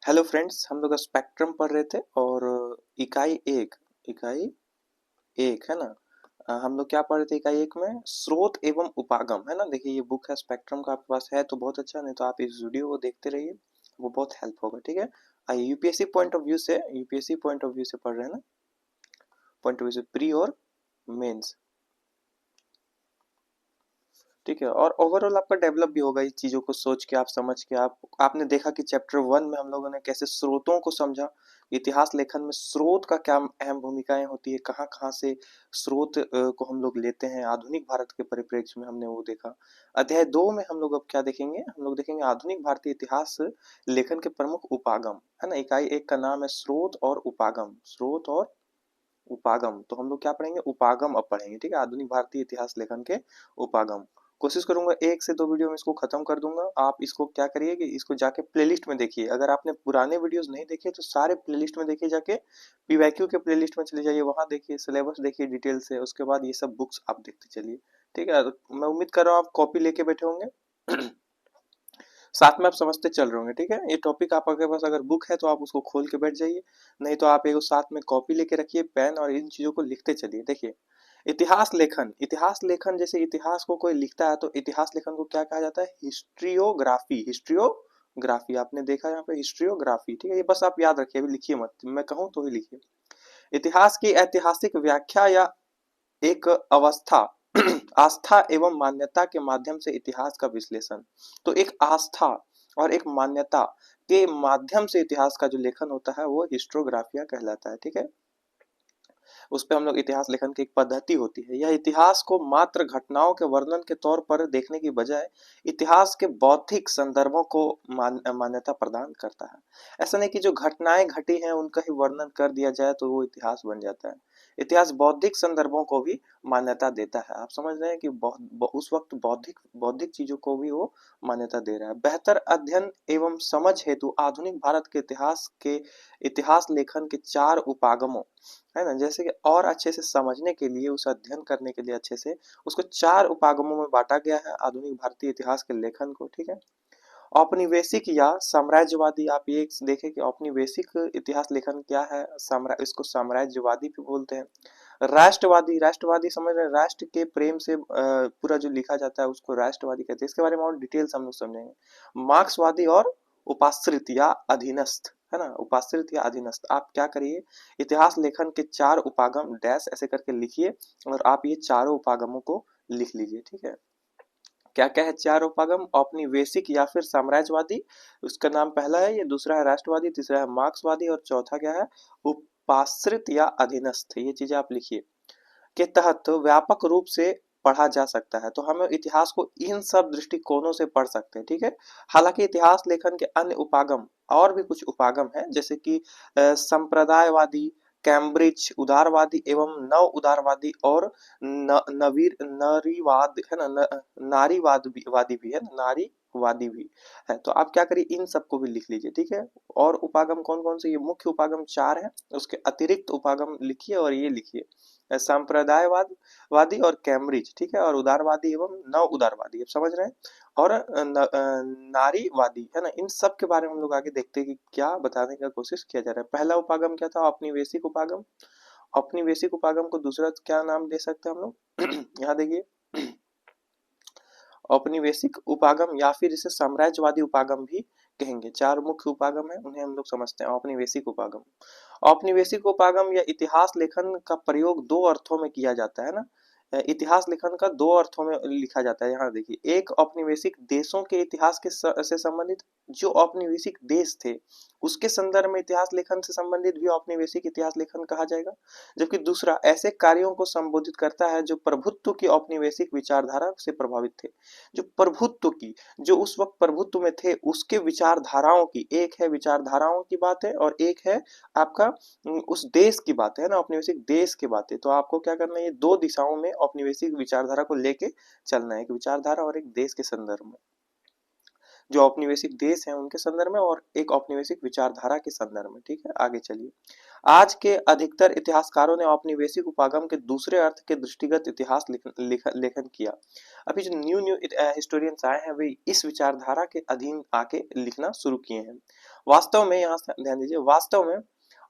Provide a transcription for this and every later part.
Hello friends, हम लोग spectrum पढ़ रहे थे और इकाई एक है ना। हम लोग क्या पढ़ रहे थे इकाई एक में? स्रोत एवं उपागम, है ना। देखिए ये बुक है स्पेक्ट्रम का, आपके पास है तो बहुत अच्छा, नहीं तो आप इस वीडियो को देखते रहिए, वो बहुत हेल्प होगा। ठीक है। आइए यूपीएससी पॉइंट ऑफ व्यू से पढ़ रहे हैं ना, पॉइंट ऑफ व्यू से प्री और मेंस। ठीक है। और ओवरऑल आपका डेवलप भी होगा इस चीजों को सोच के, आप समझ के। आपने देखा कि चैप्टर 1 में हम लोगों ने कैसे स्रोतों को समझा। इतिहास लेखन में स्रोत का क्या अहम भूमिकाएं होती है, कहाँ कहाँ से स्रोत को हम लोग लेते हैं, आधुनिक भारत के परिप्रेक्ष्य में हमने वो देखा। अध्याय 2 में हम लोग अब क्या देखेंगे? हम लोग देखेंगे आधुनिक भारतीय इतिहास लेखन के प्रमुख उपागम, है ना। इकाई एक का नाम है स्रोत और उपागम। स्रोत और उपागम, तो हम लोग क्या पढ़ेंगे? उपागम अब पढ़ेंगे। ठीक है, आधुनिक भारतीय इतिहास लेखन के उपागम। कोशिश करूंगा 1 से 2 वीडियो में इसको खत्म कर दूंगा। आप इसको क्या करिए कि इसको जाके प्लेलिस्ट में देखिए। अगर आपने पुराने वीडियोस नहीं देखे तो सारे प्लेलिस्ट में देखिए, जाके पीवाईक्यू के प्लेलिस्ट में चले जाइए, वहां देखिए, सिलेबस देखिए डिटेल से, उसके बाद ये सब बुक्स आप देखते चलिए। ठीक है, तो मैं उम्मीद कर रहा हूँ आप कॉपी लेके बैठे होंगे। साथ में आप समझते चल रहे होंगे। ठीक है, ये टॉपिक आपके पास अगर बुक है तो आप उसको खोल के बैठ जाइए, नहीं तो आप एक साथ में कॉपी लेके रखिए, पेन, और इन चीजों को लिखते चलिए। देखिए इतिहास लेखन जैसे इतिहास को कोई लिखता है तो इतिहास लेखन को क्या कहा जाता है? हिस्ट्रियोग्राफी आपने देखा यहाँ पे, हिस्ट्रियोग्राफी। ठीक है, ये बस आप याद रखिए, अभी लिखिए मत, मैं कहूँ तो ही लिखिए। इतिहास की ऐतिहासिक व्याख्या या एक अवस्था आस्था एवं मान्यता के माध्यम से इतिहास का विश्लेषण। तो एक आस्था और एक मान्यता के माध्यम से इतिहास का जो लेखन होता है वो हिस्ट्रोग्राफिया कहलाता है। ठीक है, उस पे हम लोग इतिहास लेखन की एक पद्धति होती है। यह इतिहास को मात्र घटनाओं के वर्णन के तौर पर देखने की बजाय इतिहास के बौद्धिक संदर्भों को मान्यता प्रदान करता है। ऐसा नहीं कि जो घटनाएं घटी हैं उनका ही वर्णन कर दिया जाए तो वो इतिहास बन जाता है। इतिहास बौद्धिक संदर्भों को भी मान्यता देता है। आप समझ रहे हैं कि उस वक्त बौद्धिक बौद्धिक चीजों को भी वो मान्यता दे रहा है। बेहतर अध्ययन एवं समझ हेतु आधुनिक भारत के इतिहास लेखन के 4 उपागमों, है ना, जैसे कि और अच्छे से समझने के लिए, उस अध्ययन करने के लिए अच्छे से, उसको 4 उपागमों में बांटा गया है आधुनिक भारतीय इतिहास के लेखन को। ठीक है। औपनिवेशिक या साम्राज्यवादी, आप ये देखें कि औपनिवेशिक इतिहास लेखन क्या है? इसको साम्राज्यवादी भी बोलते हैं। राष्ट्रवादी समझ रहे हैं? राष्ट्र के प्रेम से पूरा जो लिखा जाता है उसको राष्ट्रवादी कहते हैं। इसके बारे में और डिटेल्स हम लोग समझेंगे। मार्क्सवादी और उपाश्रित या अधीनस्थ, है ना, उपाश्रित या अधीनस्थ। आप क्या करिए, इतिहास लेखन के 4 उपागम डैश ऐसे करके लिखिए, और आप ये चारों उपागमों को लिख लीजिए। ठीक है, क्या क्या है 4 उपागम? औपनिवेशिक या फिर साम्राज्यवादी, उसका नाम पहला है, ये दूसरा है राष्ट्रवादी, तीसरा है मार्क्सवादी, और चौथा क्या है? उपाश्रित या अधीनस्थ। ये चीजें आप लिखिए। के तहत व्यापक रूप से पढ़ा जा सकता है, तो हम इतिहास को इन सब दृष्टिकोणों से पढ़ सकते हैं। ठीक है। हालांकि इतिहास लेखन के अन्य उपागम, और भी कुछ उपागम है, जैसे कि संप्रदायवादी, कैम्ब्रिज, उदारवादी एवं नव उदारवादी, और नवीर नारीवाद, है ना, नारीवाद भी, वादी भी है, नारीवादी भी है। तो आप क्या करिए, इन सबको भी लिख लीजिए। ठीक है। और उपागम कौन कौन से? ये मुख्य उपागम 4 है, उसके अतिरिक्त उपागम लिखिए, और ये लिखिए सांप्रदायवाद वादी और कैम्ब्रिज। ठीक है, और उदारवादी एवं नव उदारवादी, आप समझ रहे हैं। और नारीवादी, है ना। इन सब के बारे में हम लोग आगे देखते हैं कि क्या बताने का कोशिश किया जा रहा है। पहला उपागम क्या था? औपनिवेशिक उपागम। औपनिवेशिक उपागम को दूसरा क्या नाम दे सकते हैं हम लोग? यहाँ देखिए, औपनिवेशिक उपागम या फिर इसे साम्राज्यवादी उपागम भी कहेंगे। 4 मुख्य उपागम है, उन्हें हम लोग समझते हैं। औपनिवेशिक उपागम, औपनिवेशिक उपागम या इतिहास लेखन का प्रयोग 2 अर्थों में किया जाता है ना। इतिहास लेखन का 2 अर्थों में लिखा जाता है। यहाँ देखिए, एक औपनिवेशिक देशों के इतिहास के से संबंधित, जो औपनिवेशिक देश थे उसके संदर्भ में इतिहास लेखन से संबंधित भी औपनिवेशिक इतिहास लेखन कहा जाएगा। जबकि दूसरा ऐसे कार्यों को संबोधित करता है जो प्रभुत्व की औपनिवेशिक विचारधारा से प्रभावित थे। जो प्रभुत्व की, जो उस वक्त प्रभुत्व में थे, उसके विचारधाराओं की, एक है विचारधाराओं की बात है, और एक है आपका उस देश की बात है ना, औपनिवेशिक देश की बात है। तो आपको क्या करना है, ये 2 दिशाओं में औपनिवेशिक विचारधारा को लेके चलना है, एक विचारधारा और एक देश के संदर्भ में। जो औपनिवेशिक देश हैं उनके संदर्भ में और एक औपनिवेशिक विचारधारा के संदर्भ में। ठीक है, आगे चलिए। आज के अधिकतर इतिहासकारों ने औपनिवेशिक उपागम के दूसरे अर्थ के दृष्टिगत इतिहास लेखन किया। अभी जो न्यू न्यू हिस्टोरियंस आए हैं वे इस विचारधारा के अधीन आके लिखना शुरू किए हैं। वास्तव में, यहाँ से ध्यान दीजिए, वास्तव में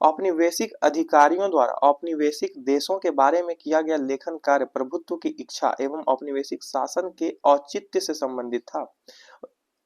औपनिवेशिक अधिकारियों द्वारा औपनिवेशिक देशों के बारे में किया गया लेखन कार्य प्रभुत्व की इच्छा एवं औपनिवेशिक शासन के औचित्य से संबंधित था,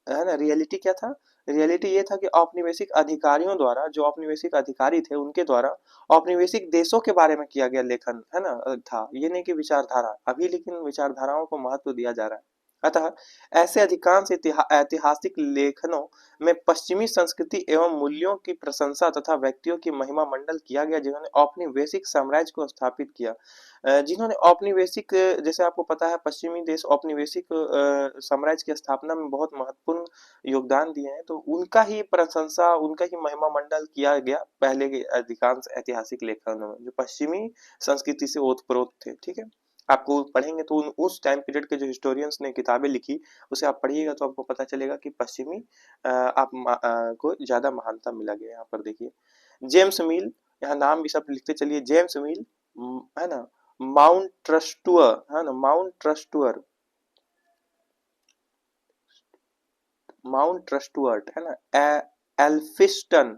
है ना। रियलिटी क्या था? रियलिटी ये था कि औपनिवेशिक अधिकारियों द्वारा, जो औपनिवेशिक अधिकारी थे उनके द्वारा औपनिवेशिक देशों के बारे में किया गया लेखन, है ना, था। ये नहीं कि विचारधारा। अभी लेकिन विचारधाराओं को महत्व दिया जा रहा है। अतः ऐसे अधिकांश ऐतिहासिक लेखनों में पश्चिमी संस्कृति एवं मूल्यों की प्रशंसा तथा व्यक्तियों की महिमा मंडल किया गया जिन्होंने औपनिवेशिक साम्राज्य को स्थापित किया। जिन्होंने औपनिवेशिक, जैसे आपको पता है पश्चिमी देश औपनिवेशिक साम्राज्य की स्थापना में बहुत महत्वपूर्ण योगदान दिए हैं, तो उनका ही प्रशंसा, उनका ही महिमा मंडल किया गया पहले के अधिकांश ऐतिहासिक लेखनों में, जो पश्चिमी संस्कृति से ओतप्रोत थे। ठीक है, आपको पढ़ेंगे तो उस टाइम पीरियड के जो हिस्टोरियंस ने किताबें लिखी उसे आप पढ़िएगा तो आपको पता चलेगा कि पश्चिमी को ज्यादा महानता मिला गया। यहाँ पर देखिए जेम्स मिल, यहाँ नाम भी सब लिखते चलिए। जेम्स मिल, है ना, माउंट ट्रस्टुअर, है ना, माउंट ट्रस्टुअर, माउंट ट्रस्टुअर्ट, है ना, एल्फिस्टन,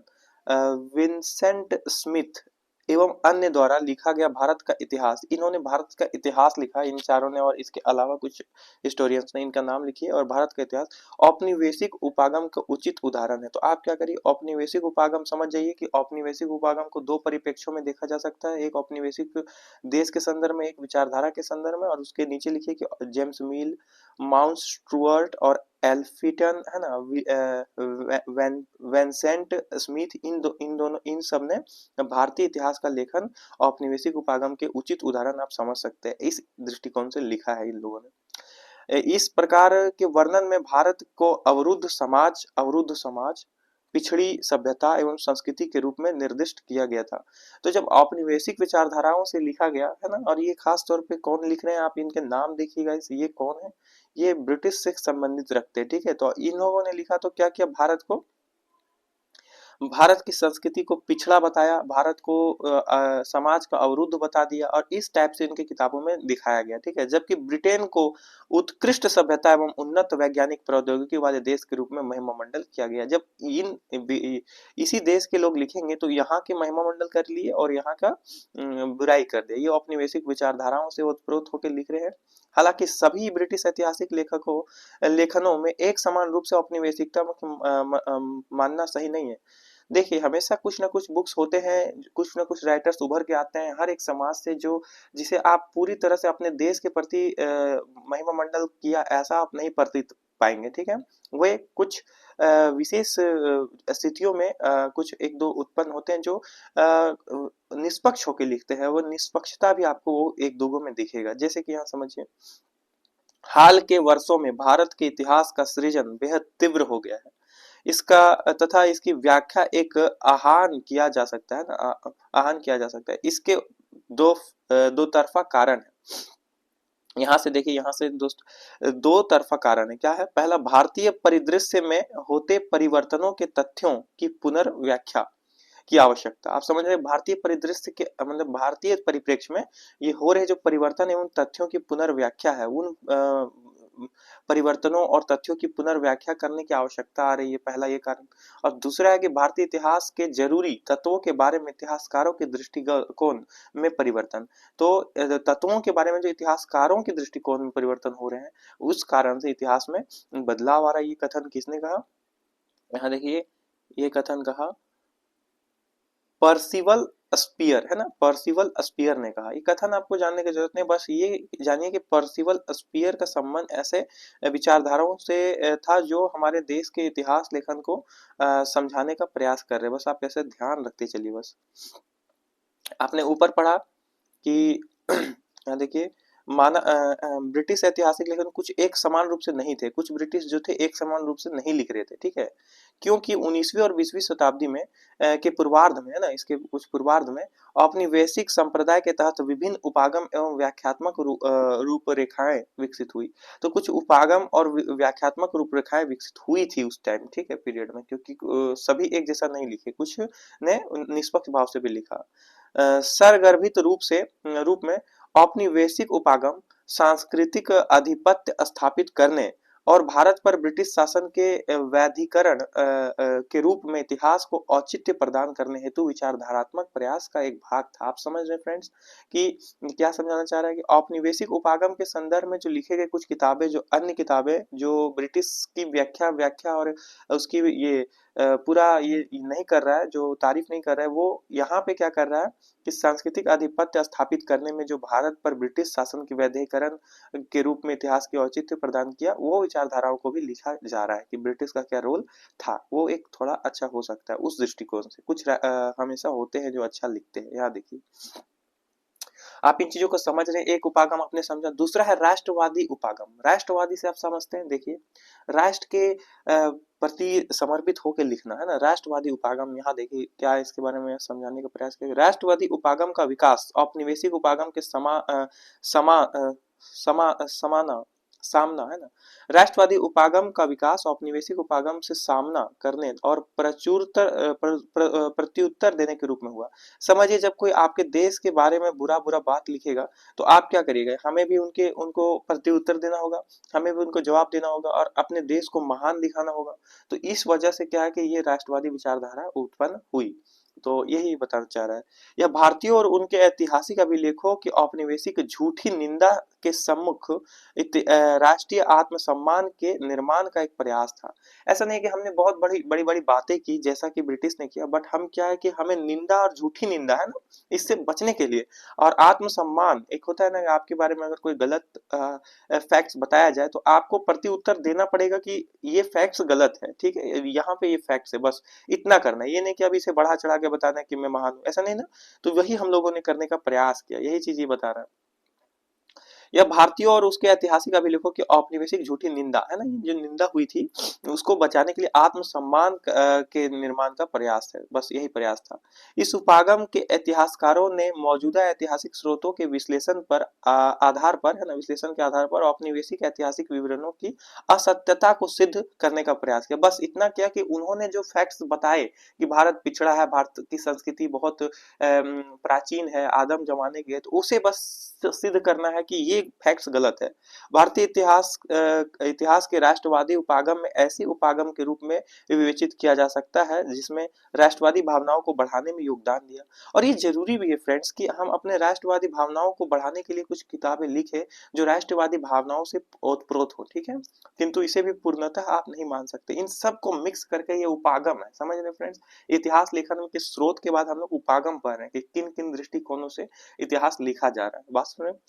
विंसेंट स्मिथ एवं अन्य द्वारा लिखा गया भारत का इतिहास। इन्होंने भारत का इतिहास लिखा, इन चारों ने, और इसके अलावा कुछ हिस्टोरियंस ने इनका नाम लिखिए। और भारत का इतिहास औपनिवेशिक उपागम का उचित उदाहरण है। तो आप क्या करिए, औपनिवेशिक उपागम समझ जाइए कि औपनिवेशिक उपागम को दो परिप्रेक्ष्यों में देखा जा सकता है, एक औपनिवेशिक देश के संदर्भ में, एक विचारधारा के संदर्भ में। और उसके नीचे लिखिए कि जेम्स मिल, माउंट स्टुअर्ट और एल्फिटन, है ना, वेंसेंट स्मिथ, इन दोनों, इन सब ने भारतीय इतिहास का लेखन औपनिवेशिक उपागम के उचित उदाहरण आप समझ सकते हैं। इस दृष्टिकोण से लिखा है इन लोगों ने। इस प्रकार के वर्णन में भारत को अवरुद्ध समाज, पिछड़ी सभ्यता एवं संस्कृति के रूप में निर्दिष्ट किया गया था। तो जब औपनिवेशिक विचारधाराओं से लिखा गया है ना, और ये खास तौर पे कौन लिख रहे हैं, आप इनके नाम देखिएगा, ये कौन है, ये ब्रिटिश से संबंधित रखते हैं। ठीक है, तो इन लोगों ने लिखा तो क्या किया, भारत की संस्कृति को पिछड़ा बताया, भारत को समाज का अवरुद्ध बता दिया, और इस टाइप से इनकी किताबों में दिखाया गया। ठीक है, जबकि ब्रिटेन को उत्कृष्ट सभ्यता एवं उन्नत वैज्ञानिक प्रौद्योगिकी वाले देश के रूप में महिमा मंडल किया गया। जब इसी देश के लोग लिखेंगे तो यहाँ के महिमा मंडल कर लिए और यहाँ का बुराई कर दिया। ये औपनिवेशिक विचारधाराओं से ओतप्रोत होकर लिख रहे हैं। हालांकि सभी ब्रिटिश ऐतिहासिक लेखनों में एक समान रूप से औपनिवेशिकता मानना सही नहीं है। देखिए, हमेशा कुछ ना कुछ बुक्स होते हैं, कुछ ना कुछ राइटर्स उभर के आते हैं हर एक समाज से, जो जिसे आप पूरी तरह से अपने देश के प्रति महिमा मंडल किया ऐसा आप नहीं प्रतीत पाएंगे। ठीक है, वे कुछ विशेष स्थितियों में कुछ एक दो उत्पन्न होते हैं जो निष्पक्ष होकर लिखते हैं। वो निष्पक्षता भी आपको वो एक दो में दिखेगा। जैसे कि यहाँ समझिए, हाल के वर्षों में भारत के इतिहास का सृजन बेहद तीव्र हो गया है। इसका तथा इसकी व्याख्या एक आहान किया जा सकता है ना, आहान किया जा सकता है। इसके दो तरफा कारण है। यहाँ से देखिए, यहाँ से दोस्त, दो तरफा कारण है। क्या है? पहला, भारतीय परिदृश्य में होते परिवर्तनों के तथ्यों की पुनर्व्याख्या की आवश्यकता। आप समझ रहे हैं, भारतीय परिदृश्य के मतलब भारतीय परिप्रेक्ष्य में ये हो रहे जो परिवर्तन एवं तथ्यों की पुनर्व्याख्या है, उन परिवर्तनों और तथ्यों की पुनर्व्याख्या करने की आवश्यकता आ रही है, पहला ये कारण। और दूसरा है कि भारतीय इतिहास के जरूरी तत्वों के बारे में इतिहासकारों के दृष्टिकोण में परिवर्तन। तो तत्वों के बारे में जो इतिहासकारों के दृष्टिकोण में परिवर्तन हो रहे हैं, उस कारण से इतिहास में बदलाव आ रहा है। ये कथन किसने कहा? यहाँ देखिए, ये कथन कहा पर्सिवल स्पीयर, है ना, पर्सिवल स्पीयर ने कहा। ये कथन आपको जानने की जरूरत नहीं, बस ये जानिए कि पर्सिवल स्पीयर का संबंध ऐसे विचारधाराओं से था जो हमारे देश के इतिहास लेखन को समझाने का प्रयास कर रहे हैं। बस आप ऐसे ध्यान रखते चलिए। बस आपने ऊपर पढ़ा कि यहाँ देखिए, ब्रिटिश ऐतिहासिक लेखन कुछ एक समान रूप से नहीं थे, कुछ ब्रिटिश जो थे एक समान रूप से नहीं लिख रहे थे, ठीक है, क्योंकि 19वीं और 20वीं शताब्दी में के पूर्वार्ध में है ना, इसके कुछ पूर्वार्ध में अपनी वैश्विक संप्रदाय के तहत विभिन्न उपागम एवं व्याख्यात्मक रूपरेखाएं विकसित हुई। तो कुछ उपागम और व्याख्यात्मक रूपरेखाएं विकसित हुई थी उस टाइम, ठीक है, पीरियड में, क्योंकि सभी एक जैसा नहीं लिखे, कुछ ने निष्पक्ष भाव से भी लिखा। सरगर्भित रूप में औपनिवेशिक उपागम, सांस्कृतिक आधिपत्य स्थापित करने और भारत पर ब्रिटिश शासन के वैधिकरण के रूप में इतिहास को औचित्य प्रदान करने हेतु विचारधारात्मक प्रयास का एक भाग था। आप समझ रहे फ्रेंड्स कि क्या समझाना चाह रहा है कि औपनिवेशिक उपागम के संदर्भ में जो लिखे गए कुछ किताबें, जो अन्य किताबें जो ब्रिटिश की व्याख्या व्याख्या और उसकी ये पूरा ये नहीं कर रहा है, जो तारीफ नहीं कर रहा है, वो यहाँ पे क्या कर रहा है कि सांस्कृतिक आधिपत्य स्थापित करने में जो भारत पर ब्रिटिश शासन के वैधीकरण के रूप में इतिहास की औचित्य प्रदान किया, वो विचारधाराओं को भी लिखा जा रहा है कि ब्रिटिश का क्या रोल था। वो एक थोड़ा अच्छा हो सकता है उस दृष्टिकोण से। कुछ हमेशा होते हैं जो अच्छा लिखते हैं। यहाँ देखिए, आप इन चीजों को समझ रहे हैं। एक उपागम आपने समझा। दूसरा है राष्ट्रवादी उपागम। राष्ट्रवादी से आप समझते हैं, देखिए, राष्ट्र के प्रति समर्पित होकर लिखना, है ना, राष्ट्रवादी उपागम। यहाँ देखिए क्या है, इसके बारे में समझाने का प्रयास करें। राष्ट्रवादी उपागम का विकास औपनिवेशिक उपागम के समाना सामना, है ना, राष्ट्रवादी उपागम का विकास औपनिवेशिक उपागम से सामना करने और प्रत्युत्तर देने के रूप में हुआ। समझिए, जब कोई आपके देश के बारे में बुरा बुरा बात लिखेगा तो आप क्या करिएगा, हमें भी उनको प्रत्युत्तर देना होगा, हमें भी उनको जवाब देना होगा और अपने देश को महान दिखाना होगा। तो इस वजह से क्या है कि ये राष्ट्रवादी विचारधारा उत्पन्न हुई। तो यही बताना चाह रहा है। यह भारतीयों और उनके ऐतिहासिक अभिलेखों की औपनिवेशिक झूठी निंदा के सम्मुख राष्ट्रीय आत्मसम्मान के निर्माण का एक प्रयास था। ऐसा नहीं कि हमने बहुत बड़ी बड़ी बड़ी बातें की जैसा कि ब्रिटिश ने किया, बट हम क्या है कि हमें निंदा और झूठी निंदा, है ना, इससे बचने के लिए और आत्मसम्मान, एक होता है ना, आपके बारे में अगर कोई गलत फैक्ट्स बताया जाए तो आपको प्रति उत्तर देना पड़ेगा कि ये फैक्ट्स गलत है, ठीक है, यहाँ पे ये फैक्ट्स है, बस इतना करना है। ये नहीं कि अभी इसे बढ़ा चढ़ा के बताना है कि मैं महान हूं, ऐसा नहीं ना। तो वही हम लोगों ने करने का प्रयास किया, यही चीज ये बता रहा है। यह भारतीयों और उसके ऐतिहासिक अभिलेखों की औपनिवेशिक झूठी निंदा, है ना, जो निंदा हुई थी उसको बचाने के लिए आत्मसम्मान के निर्माण का प्रयास है, बस यही प्रयास था। इस उपागम के इतिहासकारों ने मौजूदा ऐतिहासिक स्रोतों के विश्लेषण पर आधार पर, है ना, विश्लेषण के आधार पर औपनिवेशिक ऐतिहासिक विवरणों की असत्यता को सिद्ध करने का प्रयास किया। बस इतना किया कि उन्होंने जो फैक्ट्स बताए कि भारत पिछड़ा है, भारत की संस्कृति बहुत प्राचीन है, आदम जमाने की है, तो उसे बस सिद्ध करना है कि ये फैक्ट्स गलत है। भारतीय इतिहास के राष्ट्रवादी उपागम में ऐसी उपागम के रूप में विवेचित किया जा सकता है जिसमें राष्ट्रवादी भावनाओं को बढ़ाने में योगदान दिया। और ये जरूरी भी है फ्रेंड्स कि हम अपने राष्ट्रवादी भावनाओं को बढ़ाने के लिए कुछ किताबें लिखे जो राष्ट्रवादी भावनाओं से ओतप्रोत हो, ठीक है, किंतु इसे भी पूर्णतः आप नहीं मान सकते। इन सब को मिक्स करके ये उपागम है, समझ रहे फ्रेंड्स। इतिहास लेखन के स्रोत के बाद हम लोग उपागम पढ़ रहे हैं कि किन किन दृष्टिकोणों से इतिहास लिखा जा रहा है। बात सुन रहे हैं?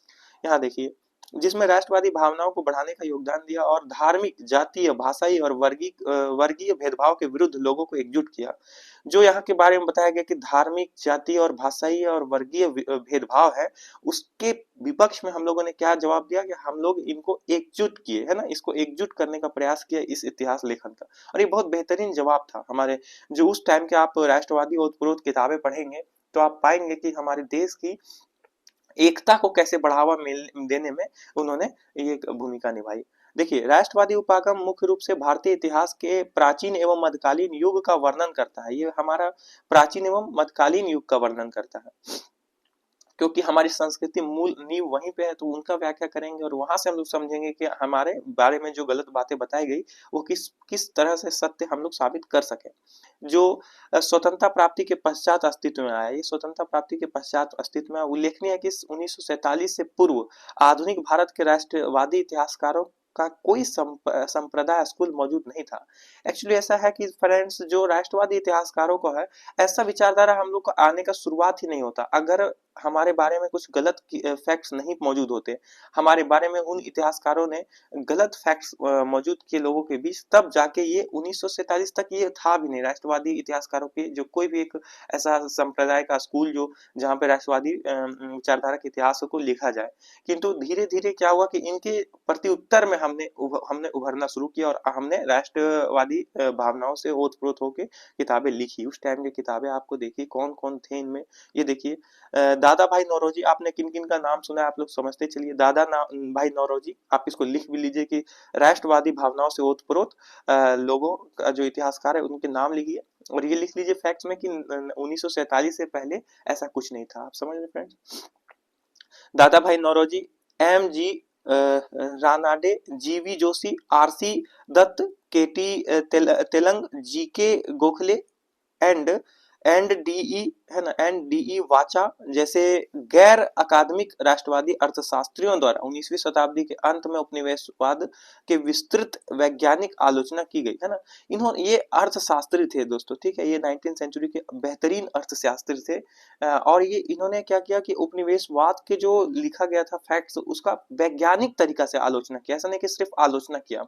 यहाँ देखिए, जिसमें राष्ट्रवादी भावनाओं को बढ़ाने का योगदान दिया और धार्मिक, जातीय, भाषाई और वर्गीय भेदभाव के विरुद्ध लोगों को एकजुट किया। जो यहाँ के बारे में बताया गया कि धार्मिक, जातीय और भाषाई और वर्गीय भेदभाव है, उसके विपक्ष में हम लोगों ने क्या जवाब दिया कि हम लोग इनको एकजुट किए, है ना, इसको एकजुट करने का प्रयास किया इस इतिहास लेखन का। और ये बहुत बेहतरीन जवाब था हमारे, जो उस टाइम के आप राष्ट्रवादी ओतप्रोत किताबें पढ़ेंगे तो आप पाएंगे कि हमारे देश की एकता को कैसे बढ़ावा देने में उन्होंने ये भूमिका निभाई। देखिए, राष्ट्रवादी उपागम मुख्य रूप से भारतीय इतिहास के प्राचीन एवं मध्यकालीन युग का वर्णन करता है। ये हमारा प्राचीन एवं मध्यकालीन युग का वर्णन करता है, क्योंकि हमारी संस्कृति मूल नींव वहीं पे है, तो उनका व्याख्या करेंगे और वहां से हम लोग समझेंगे कि हमारे बारे में जो गलत बातें बताई गई वो किस किस तरह से सत्य हम लोग साबित कर सके। जो स्वतंत्रता प्राप्ति के पश्चात अस्तित्व में आया, ये स्वतंत्रता प्राप्ति के पश्चात अस्तित्व में उल्लेखनीय है कि 1947 से पूर्व आधुनिक भारत के राष्ट्रवादी इतिहासकारों का कोई संप्रदाय स्कूल मौजूद नहीं था। एक्चुअली ऐसा है कि फ्रेंड्स, जो राष्ट्रवादी इतिहासकारों को है, ऐसा विचारधारा हम लोग को आने का शुरुआत ही नहीं होता अगर हमारे बारे में कुछ गलत फैक्ट्स नहीं मौजूद होते, हमारे बारे में उन इतिहासकारों ने गलत फैक्ट्स मौजूद किए लोगों के बीच, तब जाके ये 1947 तक ये था भी नहीं। राष्ट्रवादी इतिहासकारों के जो कोई भी एक ऐसा संप्रदाय का स्कूल जो जहाँ पे राष्ट्रवादी विचारधारा के इतिहास को लिखा जाए, किंतु धीरे धीरे क्या हुआ कि इनके प्रति उत्तर में हमने उभरना शुरू किया और हमने राष्ट्रवादी भावनाओं से ओतप्रोत होकर किताबें लिखी। उस टाइम की किताबें आपको देखिए कौन कौन थे इनमें, ये देखिए दादा भाई नौरोजी, आपने किन किन का नाम सुना है, आप लोग समझते चलिए। भाई नौरोजी, आप इसको लिख भी लीजिए कि राष्ट्रवादी भावनाओं से ओतप्रोत लोगों का जो इतिहासकार है उनके नाम लिखिए, और ये लिख लीजिए फैक्ट्स में कि 1947 से पहले ऐसा कुछ नहीं था। आप समझ रहे फ्रेंड्स। दादा भाई Naoroji, M G Ranade, G V Joshi, R C Dutt, K T Telang, G K Gokhale and D E है ना, डीई वाचा जैसे गैर अकादमिक राष्ट्रवादी अर्थशास्त्रियों द्वारा 19वीं शताब्दी के अंत में उपनिवेशवाद के विस्तृत वैज्ञानिक आलोचना की गई है ना। इन्होंने, ये अर्थशास्त्री थे दोस्तों, ठीक है, ये 19th सेंचुरी के बेहतरीन अर्थशास्त्री थे। और ये इन्होंने क्या किया कि उपनिवेशवाद के जो लिखा गया था फैक्ट्स, उसका वैज्ञानिक तरीका से आलोचना किया। ऐसा नहीं कि सिर्फ आलोचना किया,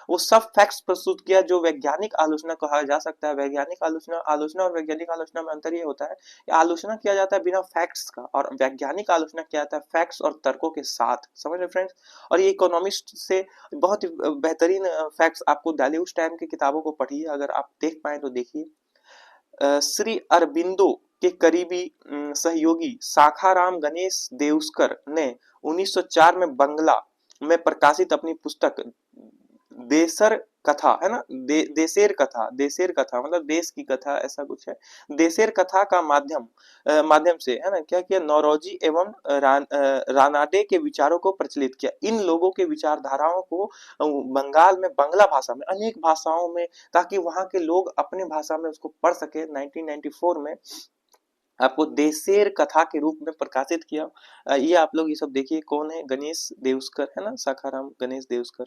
वो सब फैक्ट्स प्रस्तुत किया जो वैज्ञानिक आलोचना कहा जा सकता है। वैज्ञानिक आलोचना और वैज्ञानिक आलोचना में अंतर ये होता है कि आलोचना किया जाता है बिना फैक्ट्स का, और वैज्ञानिक आलोचना किया जाता है फैक्ट्स और तर्कों के साथ। समझ रहे फ्रेंड्स। और ये इकोनॉमिस्ट से बहुत ही बेहतरीन फैक्ट्स आपको डाले। उस टाइम की किताबों को पढ़िए, अगर आप देख पाए तो देखिए। श्री अरबिंदो के करीबी सहयोगी शाखाराम गणेश देउस्कर ने 1904 में बंगला में प्रकाशित अपनी पुस्तक देसर कथा है ना, देशेर कथा मतलब देश की कथा, ऐसा कुछ है। देशेर कथा का माध्यम से है ना क्या किया, नौरोजी एवं रानाडे के विचारों को प्रचलित किया। इन लोगों के विचारधाराओं को बंगाल में बांग्ला भाषा में, अनेक भाषाओं में, ताकि वहां के लोग अपने भाषा में उसको पढ़ सके, 1994 में आपको देशेर कथा के रूप में प्रकाशित किया। ये आप लोग ये सब देखिए कौन है, गणेश देउस्कर है ना, शाखाराम गणेश देउस्कर।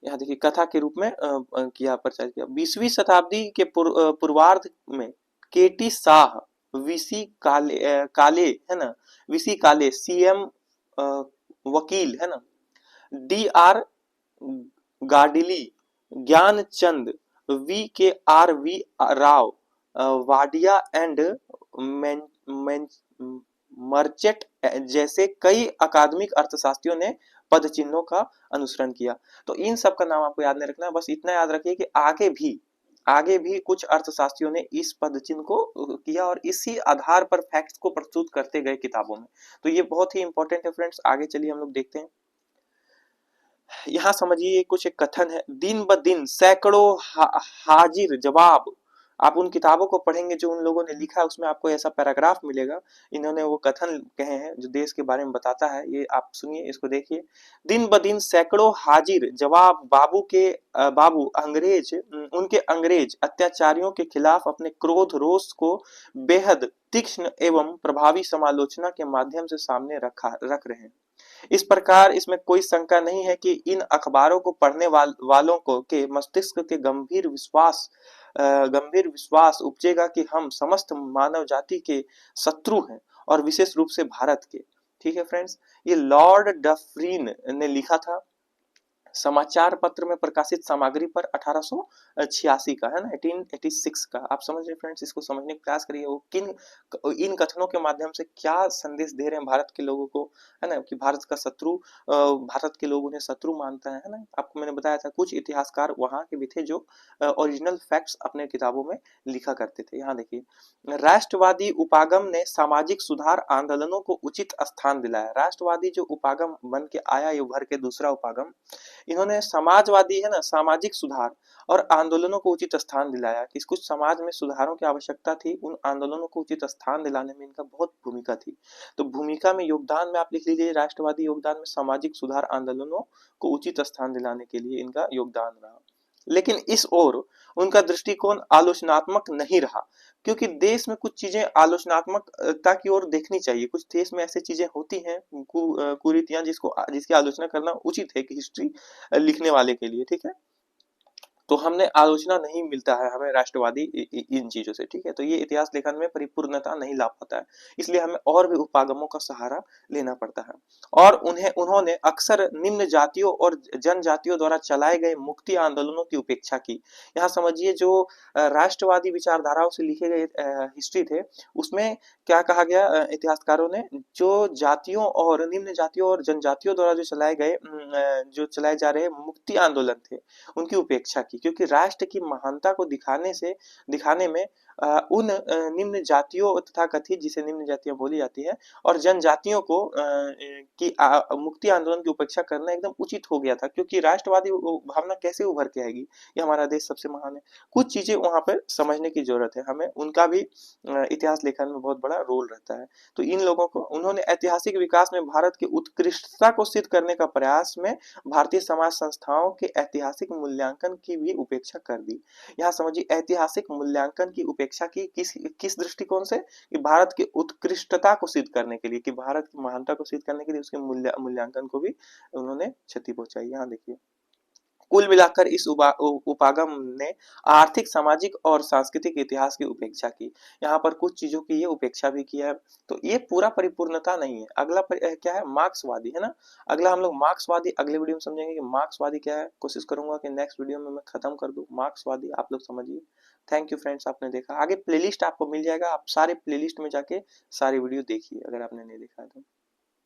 यहाँ देखिए कथा के रूप में किया, प्रचारित किया। 20वीं शताब्दी के पूर्वार्ध में केटी शाह, काले है ना, वीसी काले, सीएम वकील है ना, D R Gadgil, Gyanchand, V K R V Rao, Wadia and Merchant जैसे कई अकादमिक अर्थशास्त्रियों ने पद चिन्हों का अनुसरण किया। तो इन सब का नाम आपको याद नहीं रखना, बस इतना याद रखिए कि आगे भी कुछ अर्थशास्त्रियों ने इस पद चिन्ह को किया और इसी आधार पर फैक्ट्स को प्रस्तुत करते गए किताबों में। तो ये बहुत ही इंपॉर्टेंट है फ्रेंड्स। आगे चलिए हम लोग देखते हैं। यहाँ समझिए कुछ एक कथन है, दिन ब दिन सैकड़ों हाजिर जवाब। आप उन किताबों को पढ़ेंगे जो उन लोगों ने लिखा है, उसमें आपको ऐसा पैराग्राफ मिलेगा, इन्होंने वो कथन कहे हैं जो देश के बारे में बताता है। ये आप सुनिए, इसको देखिए। दिन ब दिन सैकड़ों हाजिर जवाब बाबू अंग्रेज उनके अंग्रेज अत्याचारियों के खिलाफ अपने क्रोध रोष को बेहद तीक्ष्ण एवं प्रभावी समालोचना के माध्यम से सामने रख रहे हैं। इस प्रकार इसमें कोई शंका नहीं है कि इन अखबारों को पढ़ने वालों को के मस्तिष्क के गंभीर विश्वास उपजेगा कि हम समस्त मानव जाति के शत्रु हैं, और विशेष रूप से भारत के। ठीक है फ्रेंड्स, ये लॉर्ड डफरीन ने लिखा था समाचार पत्र में प्रकाशित सामग्री पर 1886 का है ना, 1886 का। आप समझ रहे फ्रेंड्स, इसको समझने का प्रयास करिए। वो इन कथनों के माध्यम से क्या संदेश दे रहे हैं भारत के लोगों को, है ना, कि भारत का शत्रु, भारत के लोग उन्हें शत्रु मानता है ना। आपको मैंने बताया था कुछ इतिहासकार वहां के भी थे जो ओरिजिनल फैक्ट्स अपने किताबों में लिखा करते थे। यहाँ देखिए, राष्ट्रवादी उपागम ने सामाजिक सुधार आंदोलनों को उचित स्थान दिलाया। राष्ट्रवादी जो उपागम बन के आया, ये उभर के दूसरा उपागम, इन्होंने समाजवादी है ना, सामाजिक सुधार और आंदोलनों को उचित स्थान दिलाया। कि कुछ समाज में सुधारों की आवश्यकता थी, उन आंदोलनों को उचित स्थान दिलाने में इनका बहुत भूमिका थी। तो भूमिका में, योगदान में आप लिख लीजिए, राष्ट्रवादी योगदान में सामाजिक सुधार आंदोलनों को उचित स्थान दिलाने के लिए इनका योगदान रहा। लेकिन इस ओर उनका दृष्टिकोण आलोचनात्मक नहीं रहा, क्योंकि देश में कुछ चीजें आलोचनात्मकता की ओर देखनी चाहिए। कुछ देश में ऐसी चीजें होती हैं, कुरीतियां, जिसकी आलोचना करना उचित है कि हिस्ट्री लिखने वाले के लिए, ठीक है। तो हमने आलोचना नहीं मिलता है हमें राष्ट्रवादी इन चीजों से, ठीक है। तो ये इतिहास लेखन में परिपूर्णता नहीं ला पाता है, इसलिए हमें और भी उपागमों का सहारा लेना पड़ता है। और उन्होंने अक्सर निम्न जातियों और जनजातियों द्वारा चलाए गए मुक्ति आंदोलनों की उपेक्षा की। यहाँ समझिए, जो राष्ट्रवादी विचारधाराओं से लिखे गए हिस्ट्री थे, उसमें क्या कहा गया इतिहासकारों ने, जो जातियों और निम्न जातियों और जनजातियों द्वारा जो चलाए जा रहे मुक्ति आंदोलन थे, उनकी उपेक्षा की, क्योंकि राष्ट्र की महानता को दिखाने में उन निम्न जातियों तथा कथित, जिसे निम्न जातियां बोली जाती है, और जनजातियों को की मुक्ति आंदोलन की उपेक्षा करना एकदम उचित हो गया था, क्योंकि राष्ट्रवादी भावना कैसे उभर के आएगी, ये हमारा देश सबसे महान है। कुछ चीजें वहां पर समझने की जरूरत है हमें, उनका भी इतिहास लेखन में बहुत बड़ा रोल रहता है। तो इन लोगों को, उन्होंने ऐतिहासिक विकास में भारत की उत्कृष्टता को सिद्ध करने का प्रयास में भारतीय समाज संस्थाओं के ऐतिहासिक मूल्यांकन की भी उपेक्षा कर दी। यहाँ समझिए, ऐतिहासिक मूल्यांकन की उपेक्षा की किस किस दृष्टिकोण से, कि भारत की उत्कृष्टता को सिद्ध करने के लिए, कि भारत की महानता को सिद्ध करने के लिए उसके मूल्यांकन को भी उन्होंने क्षति पहुंचाई। यहाँ देखिए, कुल मिलाकर इस उपागम ने आर्थिक, सामाजिक और सांस्कृतिक इतिहास की उपेक्षा की। यहाँ पर कुछ चीजों की ये उपेक्षा भी किया है। तो ये पूरा परिपूर्णता नहीं है। अगला क्या है, मार्क्सवादी, है ना। अगला हम लोग मार्क्सवादी अगले वीडियो में समझेंगे कि मार्क्सवादी क्या है। कोशिश करूंगा कि नेक्स्ट वीडियो में मैं खत्म कर दूं मार्क्सवादी, आप लोग समझिए। थैंक यू फ्रेंड्स, आपने देखा। आगे प्लेलिस्ट आपको मिल जाएगा, आप सारे प्लेलिस्ट में जाके सारे वीडियो देखिए अगर आपने नहीं देखा है तो।